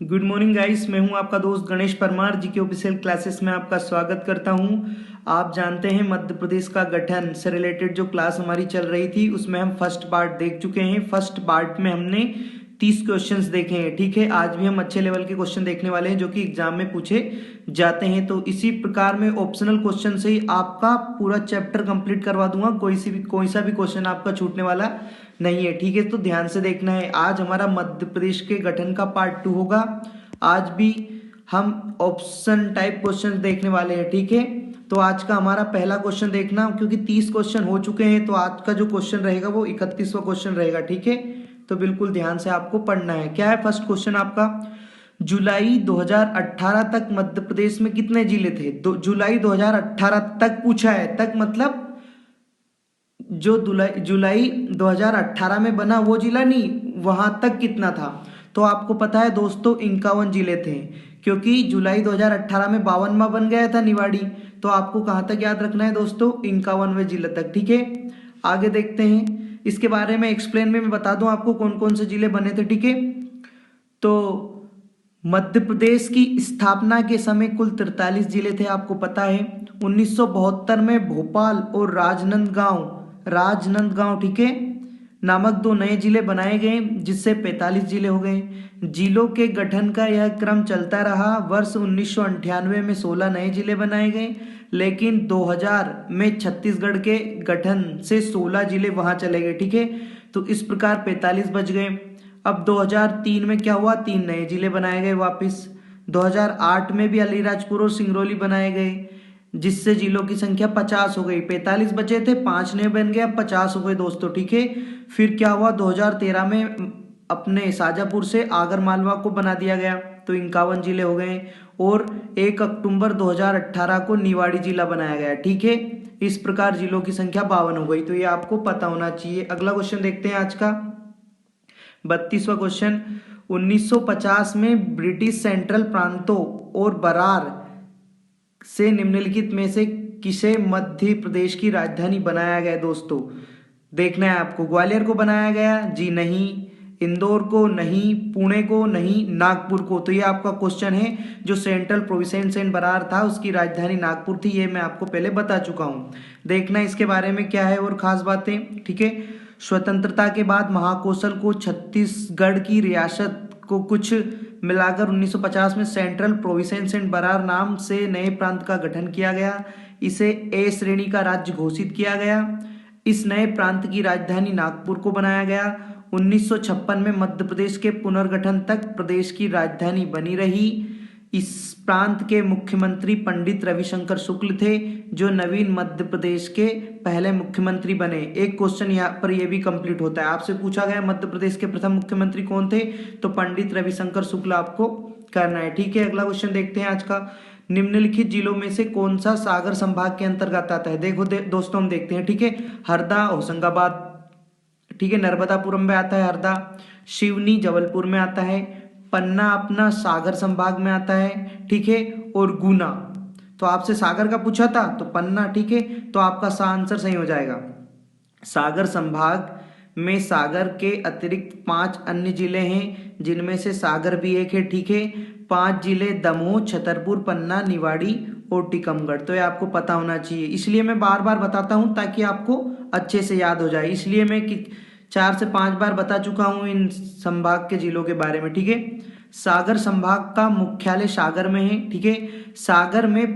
Good morning guys, मैं हूं आपका दोस्त गणेश परमार जी के ऑफिशियल क्लासेस में आपका स्वागत करता हूं। आप जानते हैं मध्य प्रदेश का गठन से रिलेटेड जो क्लास हमारी चल रही थी उसमें हम फर्स्ट पार्ट देख चुके हैं। फर्स्ट पार्ट में हमने 30 क्वेश्चंस देखे हैं। ठीक है, आज भी हम अच्छे लेवल के क्वेश्चन देखने वाले हैं जो कि एग्जाम में पूछे जाते हैं। तो इसी प्रकार में ऑप्शनल क्वेश्चन से ही आपका पूरा चैप्टर कंप्लीट करवा दूंगा। कोई सा भी क्वेश्चन आपका छूटने वाला नहीं है। ठीक है, तो ध्यान से देखना है। आज हमारा मध्य प्रदेश के गठन का पार्ट 2 होगा। आज भी हम ऑप्शन टाइप क्वेश्चन देखने वाले हैं। ठीक है, तो आज का हमारा पहला क्वेश्चन देखना, क्योंकि 30 क्वेश्चन हो चुके हैं तो आज का जो क्वेश्चन रहेगा वो 31वां क्वेश्चन रहेगा। ठीक है, तो बिल्कुल ध्यान से आपको पढ़ना है। क्या है फर्स्ट क्वेश्चन आपका? जुलाई 2018 तक मध्य प्रदेश में कितने जिले थे? जुलाई 2018 तक पूछा है। तक मतलब जो जुलाई 2018 में बना वो जिला नहीं, वहां तक कितना था? तो आपको पता है दोस्तों 51 जिले थे, क्योंकि जुलाई 2018 में 52वां बन गया था निवाड़ी। तो आपको कहां तक याद रखना है दोस्तों? 51वें जिले तक। ठीक है, आगे देखते हैं। इसके बारे में एक्सप्लेन में मैं बता दूं आपको कौन कौन से जिले बने थे। ठीक है, तो मध्य प्रदेश की स्थापना के समय कुल 43 जिले थे, आपको पता है। 1972 में भोपाल और राजनांदगांव ठीक है नामक दो नए जिले बनाए गए, जिससे 45 जिले हो गए। जिलों के गठन का यह क्रम चलता रहा। वर्ष 1998 में 16 नए जिले बनाए गए, लेकिन 2000 में छत्तीसगढ़ के गठन से 16 जिले वहां चले गए। ठीक है, तो इस प्रकार 45 बच गए। अब 2003 में क्या हुआ? 3 नए जिले बनाए गए वापस। 2008 में भी अलीराजपुर और सिंगरौली बनाए गए, जिससे जिलों की संख्या 50 हो गई। 45 बचे थे, 5 नए बन गए, अब 50 हो गए दोस्तों। ठीक है, फिर क्या हुआ? 2013 में अपने शाजापुर से आगर मालवा को बना दिया गया, तो 51 जिले हो गए। और 1 अक्टूबर 2018 को निवाड़ी जिला बनाया गया। ठीक है, इस प्रकार जिलों की संख्या 52 हो गई। तो ये आपको पता होना चाहिए। अगला क्वेश्चन देखते हैं आज का 32वां क्वेश्चन। 1950 में ब्रिटिश सेंट्रल प्रांतों और बरार से निम्नलिखित में से किसे मध्य प्रदेश की राजधानी बनाया गया दोस्तों? देखना है आपको। ग्वालियर को बनाया गया? जी नहीं। इंदौर को नहीं। पुणे को नहीं। नागपुर को। तो ये आपका क्वेश्चन है। जो सेंट्रल प्रोविंस एंड बरार था उसकी राजधानी नागपुर थी, ये मैं आपको पहले बता चुका हूं। देखना इसके बारे में क्या है और खास बातें। ठीक है, स्वतंत्रता के बाद महाकौशल को छत्तीसगढ़ की रियासत को कुछ मिलाकर 1950 में सेंट्रल प्रोविंस एंड बरार नाम से नए प्रांत का गठन किया गया। इसे ए श्रेणी का राज्य घोषित किया गया। इस नए प्रांत की राजधानी नागपुर को बनाया गया। 1956 में मध्य प्रदेश के पुनर्गठन तक प्रदेश की राजधानी बनी रही। इस प्रांत के मुख्यमंत्री पंडित रविशंकर शुक्ल थे, जो नवीन मध्य प्रदेश के पहले मुख्यमंत्री बने। एक क्वेश्चन यहाँ पर यह भी कंप्लीट होता है। आपसे पूछा गया मध्य प्रदेश के प्रथम मुख्यमंत्री कौन थे, तो पंडित रविशंकर शुक्ल आपको करना है। ठीक है, अगला क्वेश्चन देखते हैं आज का। निम्नलिखित जिलों में से कौन सा सागर संभाग के अंतर्गत आता है? देखो दोस्तों हम देखते हैं। ठीक है, हरदा होशंगाबाद, ठीक है, नर्मदापुरम में आता है हरदा। शिवनी जबलपुर में आता है। पन्ना अपना सागर संभाग में आता है। ठीक है, और गुना, तो आपसे सागर का पूछा था तो पन्ना। ठीक है, तो आपका आंसर सही हो जाएगा। सागर संभाग में सागर के अतिरिक्त 5 अन्य जिले हैं, जिनमें से सागर भी एक है। ठीक है, 5 जिले दमोह, छतरपुर, पन्ना, निवाड़ी और टीकमगढ़। तो ये आपको पता होना चाहिए, इसलिए मैं बार बार बताता हूं ताकि आपको अच्छे से याद हो जाए। इसलिए मैं 4 से 5 बार बता चुका हूं इन संभाग के जिलों के बारे में। ठीक है, सागर संभाग का मुख्यालय सागर में है। ठीक है, सागर में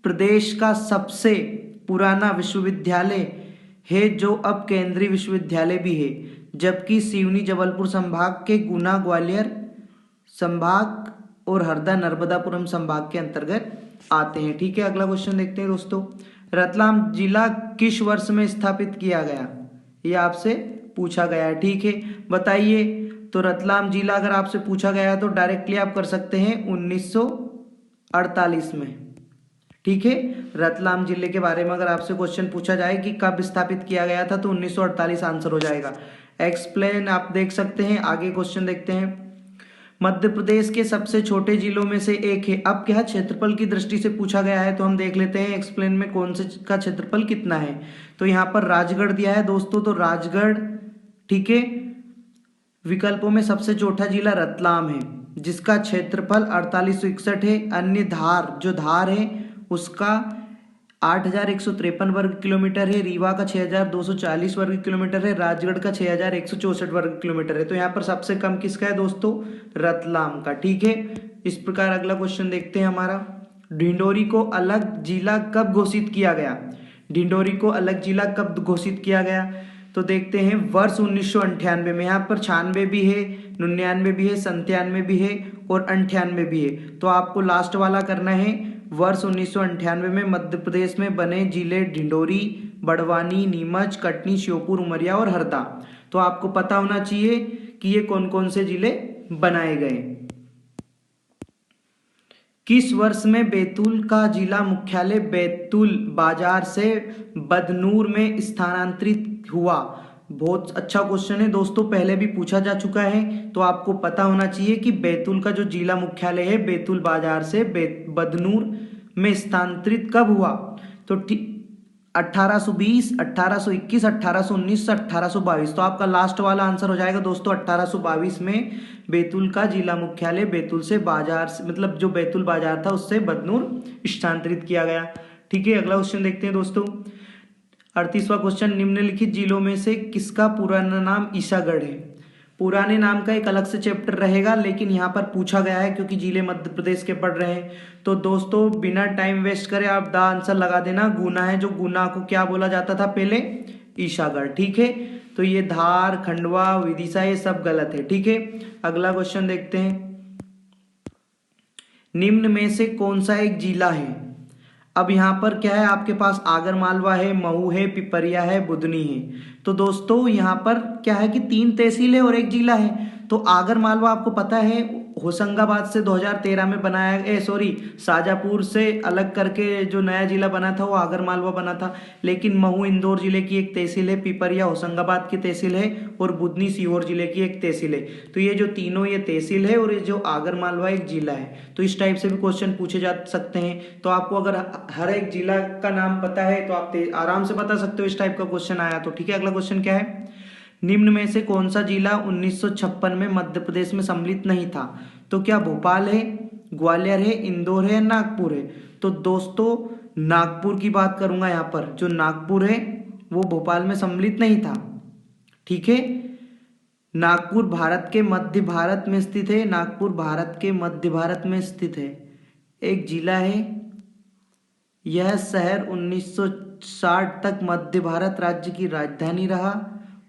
प्रदेश का सबसे पुराना विश्वविद्यालय है, जो अब केंद्रीय विश्वविद्यालय भी है। जबकि सिवनी जबलपुर संभाग के गुना ग्वालियर संभाग और हरदा नर्मदापुरम संभाग के अंतर्गत आते हैं। ठीक है, अगला क्वेश्चन देखते हैं दोस्तों। रतलाम जिला किस वर्ष में स्थापित किया गया? यह आपसे पूछा गया है। ठीक है, बताइए। तो रतलाम जिला अगर आपसे पूछा गया है तो डायरेक्टली आप कर सकते हैं 1948 में। ठीक है, रतलाम जिले के बारे में अगर आपसे क्वेश्चन पूछा जाए कि कब स्थापित किया गया था तो 1948 आंसर हो जाएगा। एक्सप्लेन आप देख सकते हैं। आगे क्वेश्चन देखते हैं। मध्य प्रदेश के सबसे छोटे जिलों में से एक है। अब क्या क्षेत्रफल की दृष्टि से पूछा गया है, तो हम देख लेते हैं एक्सप्लेन में कौन से का क्षेत्रफल कितना है। तो यहाँ पर राजगढ़ दिया है दोस्तों, तो राजगढ़। ठीक है, विकल्पों में सबसे छोटा जिला रतलाम है। जिसका क्षेत्रफल 4861 है। अन्य धार जो धार है उसका 8153 वर्ग किलोमीटर है। रीवा का 6240 वर्ग किलोमीटर है। राजगढ़ का 6164 वर्ग किलोमीटर है। तो यहाँ पर सबसे कम किसका है दोस्तों? रतलाम का। ठीक है, इस प्रकार अगला क्वेश्चन देखते हैं हमारा। ढिंडोरी को अलग जिला कब घोषित किया गया? ढिंडोरी को अलग जिला कब घोषित किया गया? तो देखते हैं वर्ष 1998 में। यहाँ पर 96 भी है, 99 भी है, 97 भी है और 98 भी है। तो आपको लास्ट वाला करना है। वर्ष 1998 में मध्य प्रदेश में बने जिले ढिंडोरी, बड़वानी, नीमच, कटनी, श्योपुर, उमरिया और हरदा। तो आपको पता होना चाहिए कि ये कौन कौन से जिले बनाए गए। किस वर्ष में बैतूल का जिला मुख्यालय बैतूल बाजार से बदनूर में स्थानांतरित हुआ? बहुत अच्छा क्वेश्चन है दोस्तों, पहले भी पूछा जा चुका है। तो आपको पता होना चाहिए कि बैतूल का जो जिला मुख्यालय है बैतूल बाजार से बदनूर में स्थानांतरित कब हुआ? तो 1820, 1821, 1819, 1822। तो आपका लास्ट वाला आंसर हो जाएगा दोस्तों 1822 में बैतूल का जिला मुख्यालय बैतूल से बाजार से, मतलब जो बैतूल बाजार था उससे बदनूर स्थानांतरित किया गया। ठीक है, अगला क्वेश्चन देखते हैं दोस्तों। 38वां क्वेश्चन, निम्नलिखित जिलों में से किसका पुराना नाम ईसागढ़ है? पुराने नाम का एक अलग से चैप्टर रहेगा, लेकिन यहाँ पर पूछा गया है क्योंकि जिले मध्य प्रदेश के पढ़ रहे हैं। तो दोस्तों बिना टाइम वेस्ट करे आप द आंसर लगा देना। गुना है, जो गुना को क्या बोला जाता था पहले? ईसागढ़। ठीक है, तो ये धार, खंडवा, विदिशा ये सब गलत है। ठीक है, अगला क्वेश्चन देखते हैं। निम्न में से कौन सा एक जिला है? अब यहाँ पर क्या है, आपके पास आगर मालवा है, महू है, पिपरिया है, बुधनी है। तो दोस्तों यहाँ पर क्या है कि 3 तहसील है और 1 जिला है। तो आगर मालवा आपको पता है होशंगाबाद से 2013 में बनाया, शाजापुर से अलग करके जो नया जिला बना था वो आगर मालवा बना था। लेकिन महू इंदौर जिले की एक तहसील है, पिपरिया होशंगाबाद की तहसील है और बुधनी सीहोर जिले की एक तहसील है। तो ये जो तीनों ये तहसील है और ये जो आगर मालवा एक जिला है। तो इस टाइप से भी क्वेश्चन पूछे जा सकते हैं। तो आपको अगर हर एक जिला का नाम पता है तो आप आराम से बता सकते हो इस टाइप का क्वेश्चन आया तो। ठीक है, अगला क्वेश्चन क्या है? निम्न में से कौन सा जिला 1956 में मध्य प्रदेश में सम्मिलित नहीं था? तो क्या भोपाल है, ग्वालियर है, इंदौर है, नागपुर है? तो दोस्तों नागपुर की बात करूंगा यहाँ पर। जो नागपुर है वो भोपाल में सम्मिलित नहीं था। ठीक है, नागपुर भारत के मध्य भारत में स्थित है। नागपुर भारत के मध्य भारत में स्थित है, एक जिला है। यह शहर 1960 तक मध्य भारत राज्य की राजधानी रहा।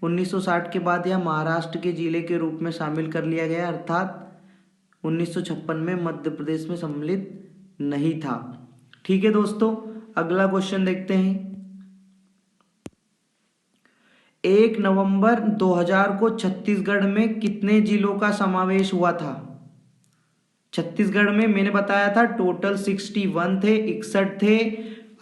1960 के बाद यह महाराष्ट्र के जिले के रूप में शामिल कर लिया गया, अर्थात 1956 में मध्य प्रदेश में सम्मिलित नहीं था। ठीक है दोस्तों, अगला क्वेश्चन देखते हैं। 1 नवंबर 2000 को छत्तीसगढ़ में कितने जिलों का समावेश हुआ था? छत्तीसगढ़ में मैंने बताया था टोटल 61 थे, 61 थे।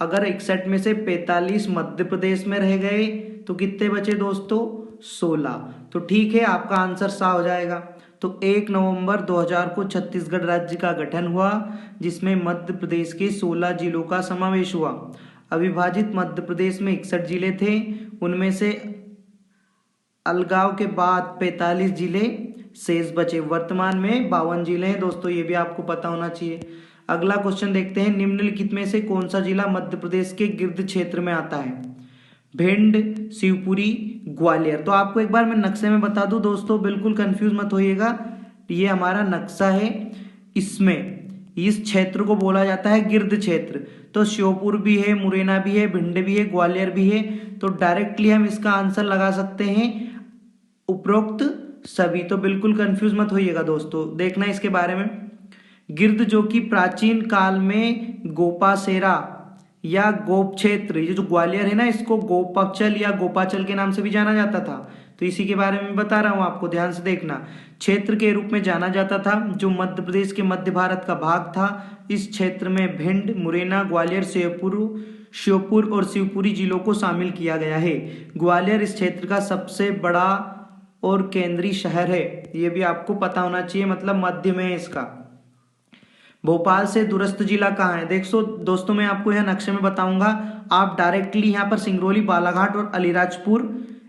अगर 61 में से 45 मध्य प्रदेश में रह गए तो कितने बचे दोस्तों? 16। तो ठीक है, आपका आंसर सा हो जाएगा। तो 1 नवंबर 2000 को छत्तीसगढ़ राज्य का गठन हुआ जिसमें मध्य प्रदेश के 16 जिलों का समावेश हुआ। अविभाजित मध्य प्रदेश में 61 जिले थे, उनमें से अलगाव के बाद 45 जिले शेष बचे। वर्तमान में 52 जिले हैं दोस्तों, ये भी आपको पता होना चाहिए। अगला क्वेश्चन देखते हैं। निम्नलिखित में से कौन सा जिला मध्य प्रदेश के गिर्द क्षेत्र में आता है? भिंड, शिवपुरी, ग्वालियर। तो आपको एक बार मैं नक्शे में बता दूं दोस्तों, बिल्कुल कंफ्यूज मत होइएगा। ये हमारा नक्शा है, इसमें इस क्षेत्र को बोला जाता है गिर्द क्षेत्र। तो श्योपुर भी है, मुरैना भी है, भिंड भी है, ग्वालियर भी है। तो डायरेक्टली हम इसका आंसर लगा सकते हैं उपरोक्त सभी। तो बिल्कुल कंफ्यूज मत होइएगा दोस्तों, देखना इसके बारे में। गिर्द जो कि प्राचीन काल में गोपासेरा या गोप क्षेत्र, ये जो ग्वालियर है ना, इसको गोपाचल या गोपाचल के नाम से भी जाना जाता था। तो इसी के बारे में बता रहा हूं आपको, ध्यान से देखना। क्षेत्र के रूप में जाना जाता था, जो मध्य प्रदेश के मध्य भारत का भाग था। इस क्षेत्र में भिंड, मुरैना, ग्वालियर, श्योपुर और शिवपुरी जिलों को शामिल किया गया है। ग्वालियर इस क्षेत्र का सबसे बड़ा और केंद्रीय शहर है, ये भी आपको पता होना चाहिए, मतलब मध्य में है इसका। भोपाल से दूरस्थ जिला कहाँ है? देखो दोस्तों, मैं आपको यह नक्शे में बताऊंगा। आप डायरेक्टली यहाँ पर सिंगरौली, बालाघाट और अलीराजपुर,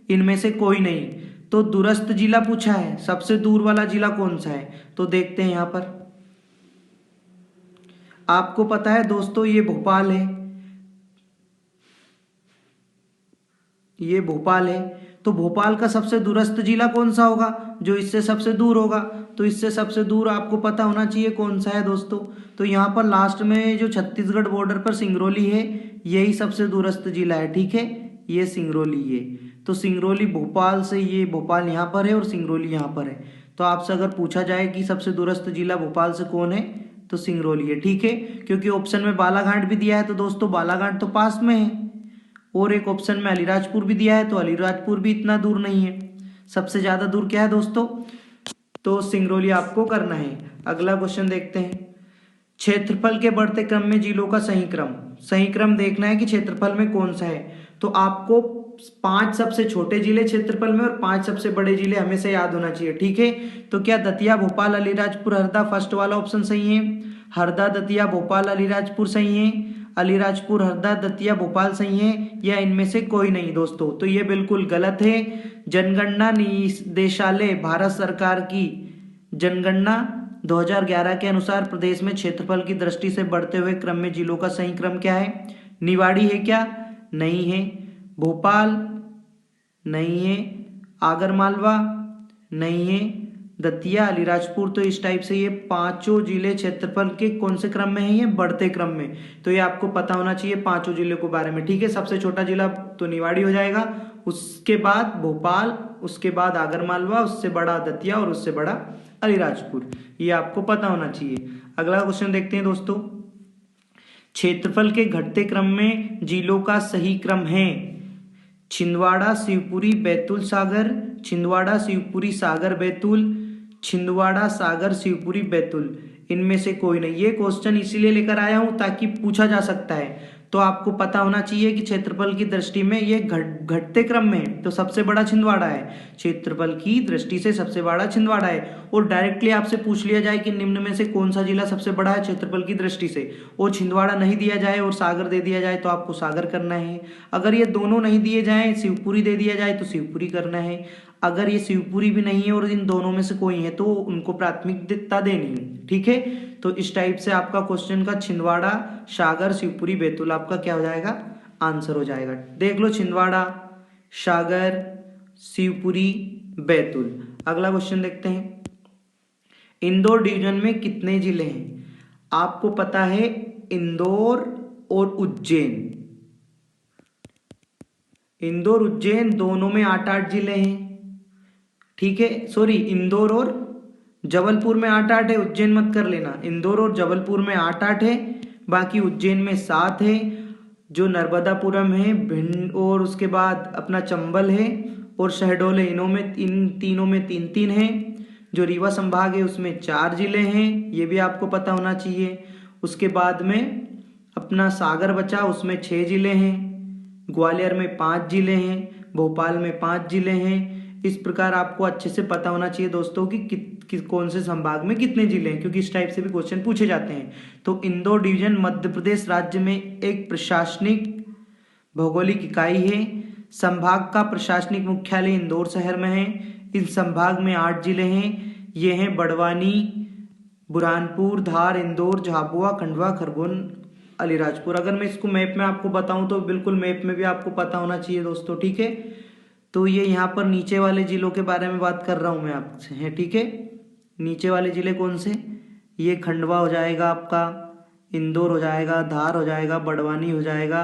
इनमें से कोई नहीं। तो दूरस्थ जिला पूछा है, सबसे दूर वाला जिला कौन सा है, तो देखते हैं यहाँ पर। आपको पता है दोस्तों ये भोपाल है, ये भोपाल है। तो भोपाल का सबसे दूरस्थ जिला कौन सा होगा, जो इससे सबसे दूर होगा। तो इससे सबसे दूर आपको पता होना चाहिए कौन सा है दोस्तों। तो यहाँ पर लास्ट में जो छत्तीसगढ़ बॉर्डर पर सिंगरौली है, यही सबसे दूरस्थ जिला है, ठीक है, ये सिंगरौली है। तो सिंगरौली भोपाल से, ये भोपाल यहाँ पर है और सिंगरौली यहाँ पर है। तो आपसे अगर पूछा जाए कि सबसे दूरस्थ जिला भोपाल से कौन है, तो सिंगरौली है, ठीक है। क्योंकि ऑप्शन में बालाघाट भी दिया है, तो दोस्तों बालाघाट तो पास में है, और एक ऑप्शन में अलीराजपुर भी दिया है, तो अलीराजपुर भी इतना दूर नहीं है। सबसे ज़्यादा दूर क्या है दोस्तों, तो सिंगरौली आपको करना है। अगला क्वेश्चन देखते हैं। क्षेत्रफल के बढ़ते क्रम में जिलों का सही क्रम देखना है कि क्षेत्रफल में कौन सा है। तो आपको 5 सबसे छोटे जिले क्षेत्रफल में और 5 सबसे बड़े जिले हमेशा याद होना चाहिए, ठीक है। तो क्या दतिया, भोपाल, अलीराजपुर, हरदा फर्स्ट वाला ऑप्शन सही है, हरदा, दतिया, भोपाल, अलीराजपुर सही है, अलीराजपुर, हरदा, दतिया, भोपाल सही है, या इनमें से कोई नहीं दोस्तों, तो ये बिल्कुल गलत है। जनगणना निदेशालय भारत सरकार की जनगणना 2011 के अनुसार प्रदेश में क्षेत्रफल की दृष्टि से बढ़ते हुए क्रम में जिलों का सही क्रम क्या है। निवाड़ी है क्या, नहीं है। भोपाल नहीं है, आगरमालवा नहीं है, दतिया, अलीराजपुर। तो इस टाइप से ये पांचों जिले क्षेत्रफल के कौन से क्रम में है, ये बढ़ते क्रम में। तो ये आपको पता होना चाहिए पांचों जिलों के बारे में, ठीक है। सबसे छोटा जिला तो निवाड़ी हो जाएगा, उसके बाद भोपाल, उसके बाद आगरमालवा, उससे बड़ा दतिया और उससे बड़ा अलीराजपुर, ये आपको पता होना चाहिए। अगला क्वेश्चन देखते हैं दोस्तों। क्षेत्रफल के घटते क्रम में जिलों का सही क्रम है छिंदवाड़ा, शिवपुरी, बैतूल, सागर, छिंदवाड़ा, शिवपुरी, सागर, बैतूल, छिंदवाड़ा, सागर, शिवपुरी, बैतूल, इनमें से कोई नहीं। ये क्वेश्चन इसीलिए लेकर आया हूं ताकि पूछा जा सकता है। तो आपको पता होना चाहिए कि क्षेत्रफल की दृष्टि में ये घटते क्रम में है, तो सबसे बड़ा छिंदवाड़ा है, क्षेत्रफल की दृष्टि से सबसे बड़ा छिंदवाड़ा है। और डायरेक्टली आपसे पूछ लिया जाए कि निम्न में से कौन सा जिला सबसे बड़ा है क्षेत्रफल की दृष्टि से, और छिंदवाड़ा नहीं दिया जाए और सागर दे दिया जाए, तो आपको सागर करना है। अगर ये दोनों नहीं दिए जाए, शिवपुरी दे दिया जाए, तो शिवपुरी करना है। अगर ये शिवपुरी भी नहीं है और इन दोनों में से कोई है, तो उनको प्राथमिकता देनी है, ठीक है। तो इस टाइप से आपका क्वेश्चन का छिंदवाड़ा, सागर, शिवपुरी, बैतूल आपका क्या हो जाएगा, आंसर हो जाएगा। देख लो, छिंदवाड़ा, सागर, शिवपुरी, बैतूल। अगला क्वेश्चन देखते हैं। इंदौर डिवीजन में कितने जिले हैं। आपको पता है इंदौर और उज्जैन, इंदौर उज्जैन दोनों में 8-8 जिले हैं, ठीक है। सॉरी, इंदौर और जबलपुर में 8-8 है, उज्जैन मत कर लेना। इंदौर और जबलपुर में 8-8 है, बाकी उज्जैन में 7 है। जो नर्मदापुरम है, भिंड और उसके बाद अपना चंबल है और शहडोल है, इन तीनों में 3-3 है। जो रीवा संभाग है उसमें 4 जिले हैं, ये भी आपको पता होना चाहिए। उसके बाद में अपना सागर बचा, उसमें 6 जिले हैं। ग्वालियर में 5 जिले हैं, भोपाल में 5 जिले हैं। इस प्रकार आपको अच्छे से पता होना चाहिए दोस्तों कि कौन से संभाग में कितने जिले हैं, क्योंकि इस टाइप से भी क्वेश्चन पूछे जाते हैं। तो इंदौर डिवीजन मध्य प्रदेश राज्य में एक प्रशासनिक भौगोलिक इकाई है। संभाग का प्रशासनिक मुख्यालय इंदौर शहर में है। इस संभाग में 8 जिले हैं, ये हैं बड़वानी, बुरहानपुर, धार, इंदौर, झाबुआ, खंडवा, खरगोन, अलीराजपुर। अगर मैं इसको मैप में आपको बताऊं तो बिल्कुल मैप में भी आपको पता होना चाहिए दोस्तों, ठीक है। तो ये यहाँ पर नीचे वाले जिलों के बारे में बात कर रहा हूँ मैं आपसे, है, ठीक है। नीचे वाले जिले कौन से, ये खंडवा हो जाएगा आपका, इंदौर हो जाएगा, धार हो जाएगा, बड़वानी हो जाएगा,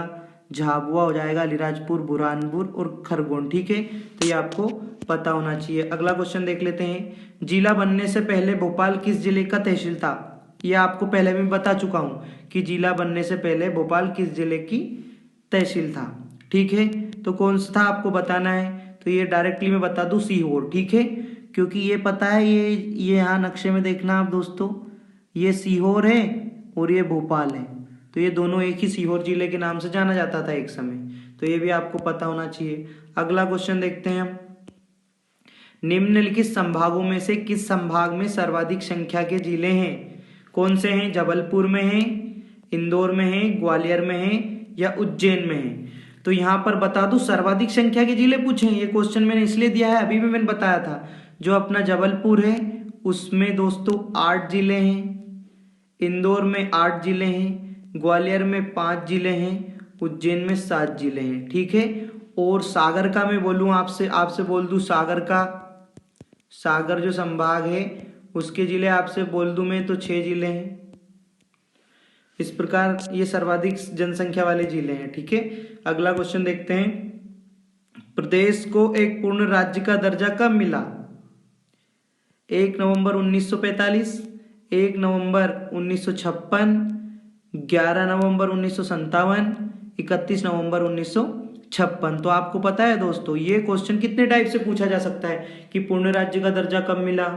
झाबुआ हो जाएगा, अलीराजपुर, बुरहानपुर और खरगोन, ठीक है। तो ये आपको पता होना चाहिए। अगला क्वेश्चन देख लेते हैं। जिला बनने से पहले भोपाल किस जिले का तहसील था। यह आपको पहले भी बता चुका हूँ कि जिला बनने से पहले भोपाल किस जिले की तहसील था, ठीक है। तो कौन सा था आपको बताना है। तो ये डायरेक्टली मैं बता दूं, सीहोर, ठीक है। क्योंकि ये पता है, ये यहाँ नक्शे में देखना आप दोस्तों, ये सीहोर है और ये भोपाल है, तो ये दोनों एक ही सीहोर जिले के नाम से जाना जाता था एक समय। तो ये भी आपको पता होना चाहिए। अगला क्वेश्चन देखते हैं हम। निम्नलिखित संभागों में से किस संभाग में सर्वाधिक संख्या के जिले हैं। कौन से हैं, जबलपुर में है, इंदौर में है, ग्वालियर में है या उज्जैन में है। तो यहाँ पर बता दूं सर्वाधिक संख्या के जिले पूछे हैं, ये क्वेश्चन मैंने इसलिए दिया है, अभी भी मैंने बताया था, जो अपना जबलपुर है उसमें दोस्तों 8 जिले हैं, इंदौर में 8 जिले हैं, ग्वालियर में 5 जिले हैं, उज्जैन में 7 जिले हैं, ठीक है। और सागर का मैं बोलूँ आपसे आपसे बोल दूँ सागर जो संभाग है उसके जिले आपसे बोल दूँ मैं तो 6 जिले हैं। इस प्रकार ये सर्वाधिक जनसंख्या वाले जिले हैं, ठीक है। अगला क्वेश्चन देखते हैं, प्रदेश को एक पूर्ण राज्य का दर्जा कब मिला? 1 नवंबर 1945, 1 नवंबर 1956, 11 नवंबर 1957, 31 नवंबर 1956। तो आपको पता है दोस्तों ये क्वेश्चन कितने टाइप से पूछा जा सकता है कि पूर्ण राज्य का दर्जा कब मिला?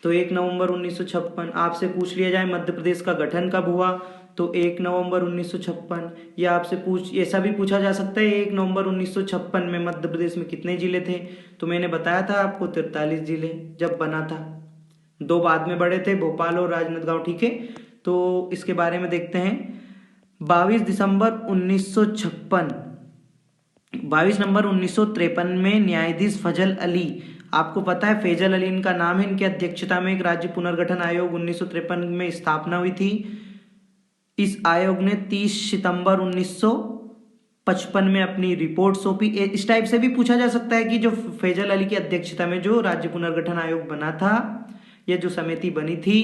तो 1 नवंबर 1956। आपसे पूछ लिया जाए मध्य प्रदेश का गठन कब हुआ? तो 1 नवंबर 1956। या आपसे ऐसा भी पूछा जा सकता है 1 नवंबर 1956 में मध्य प्रदेश में कितने जिले थे? तो मैंने बताया था आपको 43 जिले जब बना था, 2 बाद में बड़े थे, भोपाल और राजनांदगांव, ठीक है। तो इसके बारे में देखते हैं, 22 दिसंबर 1956, 22 नवंबर 1953 में न्यायाधीश फजल अली, आपको पता है फैजल अली इनका नाम है, इनकी अध्यक्षता में एक राज्य पुनर्गठन आयोग 1953 में स्थापना हुई थी। इस आयोग ने 30 सितंबर 1955 में अपनी रिपोर्ट सौंपी। इस टाइप से भी पूछा जा सकता है कि जो फैजल अली की अध्यक्षता में जो राज्य पुनर्गठन आयोग बना था या जो समिति बनी थी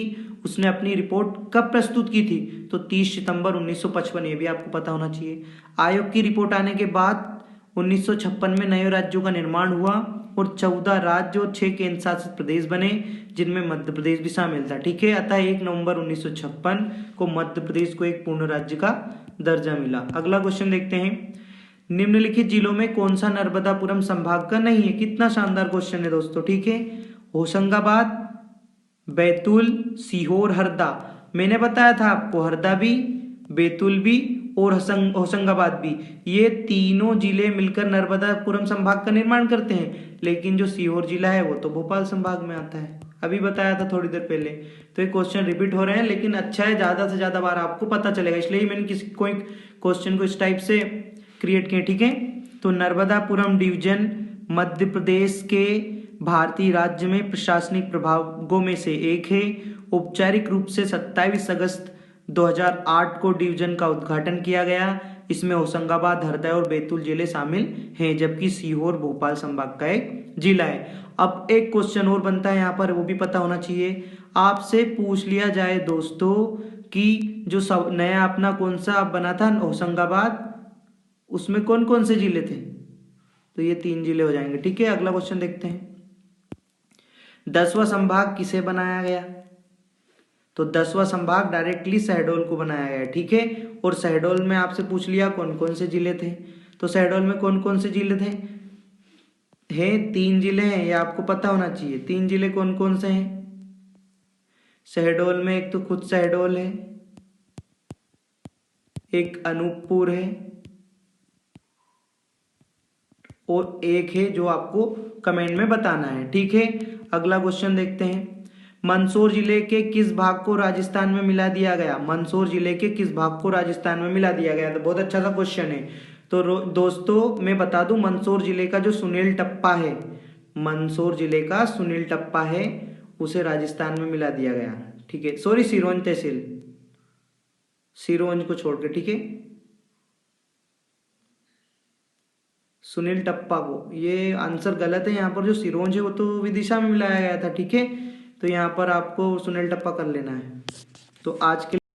उसने अपनी रिपोर्ट कब प्रस्तुत की थी? तो 30 सितंबर 1955, ये भी आपको पता होना चाहिए। आयोग की रिपोर्ट आने के बाद 1956 में नए राज्यों का निर्माण हुआ और 14 राज्य और 6 केंद्र शासित प्रदेश बने जिनमें मध्य प्रदेश भी शामिल था, ठीक है। अतः 1 नवंबर 1956 को मध्य प्रदेश को एक पूर्ण राज्य का दर्जा मिला। अगला क्वेश्चन देखते हैं, निम्नलिखित जिलों में कौन सा नर्मदापुरम संभाग का नहीं है? कितना शानदार क्वेश्चन है दोस्तों, ठीक है। होशंगाबाद, बैतूल, सीहोर, हरदा। मैंने बताया था आपको हरदा भी, बैतूल भी और होशंगाबाद भी, ये तीनों जिले मिलकर नर्मदापुरम संभाग का निर्माण करते हैं, लेकिन जो सीहोर जिला है वो तो भोपाल संभाग में आता है, अभी बताया था थोड़ी देर पहले। तो ये क्वेश्चन रिपीट हो रहे हैं, लेकिन अच्छा है ज्यादा से ज्यादा बार आपको पता चलेगा, इसलिए मैंने किसी कोई क्वेश्चन को इस टाइप से क्रिएट किया, ठीक है। तो नर्मदापुरम डिवीजन मध्य प्रदेश के भारतीय राज्य में प्रशासनिक प्रभागों में से एक है। औपचारिक रूप से 27 अगस्त 2008 को डिवीजन का उद्घाटन किया गया। इसमें होशंगाबाद, हरदा और बैतूल जिले शामिल हैं, जबकि सीहोर भोपाल संभाग का एक जिला है। अब एक क्वेश्चन और बनता है यहाँ पर, वो भी पता होना चाहिए। आपसे पूछ लिया जाए दोस्तों कि जो नया अपना कौन सा बना था होशंगाबाद, उसमें कौन कौन से जिले थे? तो ये 3 जिले हो जाएंगे, ठीक है। अगला क्वेश्चन देखते हैं, 10वां संभाग किसे बनाया गया? तो 10वां संभाग डायरेक्टली शहडोल को बनाया गया, ठीक है। और शहडोल में आपसे पूछ लिया कौन कौन से जिले थे, तो शहडोल में कौन कौन से जिले थे? 3 जिले हैं, ये आपको पता होना चाहिए। 3 जिले कौन कौन से हैं शहडोल में? एक तो खुद शहडोल है, एक अनूपपुर है, और एक है जो आपको कमेंट में बताना है, ठीक है। अगला क्वेश्चन देखते हैं, मंदसौर जिले के किस भाग को राजस्थान में मिला दिया गया? मंदसौर जिले के किस भाग को राजस्थान में मिला दिया गया? तो बहुत अच्छा सा क्वेश्चन है। तो दोस्तों मैं बता दूं, मंदसौर जिले का जो सुनील टप्पा है, मंदसौर जिले का सुनील टप्पा है, उसे राजस्थान में मिला दिया गया, ठीक है। सॉरी, सिरोंज तहसील, सिरोंज को छोड़ के, ठीक है, सुनील टप्पा को। ये आंसर गलत है, यहाँ पर जो सिरोंज है वो तो विदिशा में मिलाया गया था, ठीक है। तो यहाँ पर आपको सुनील टप्पा कर लेना है। तो आज के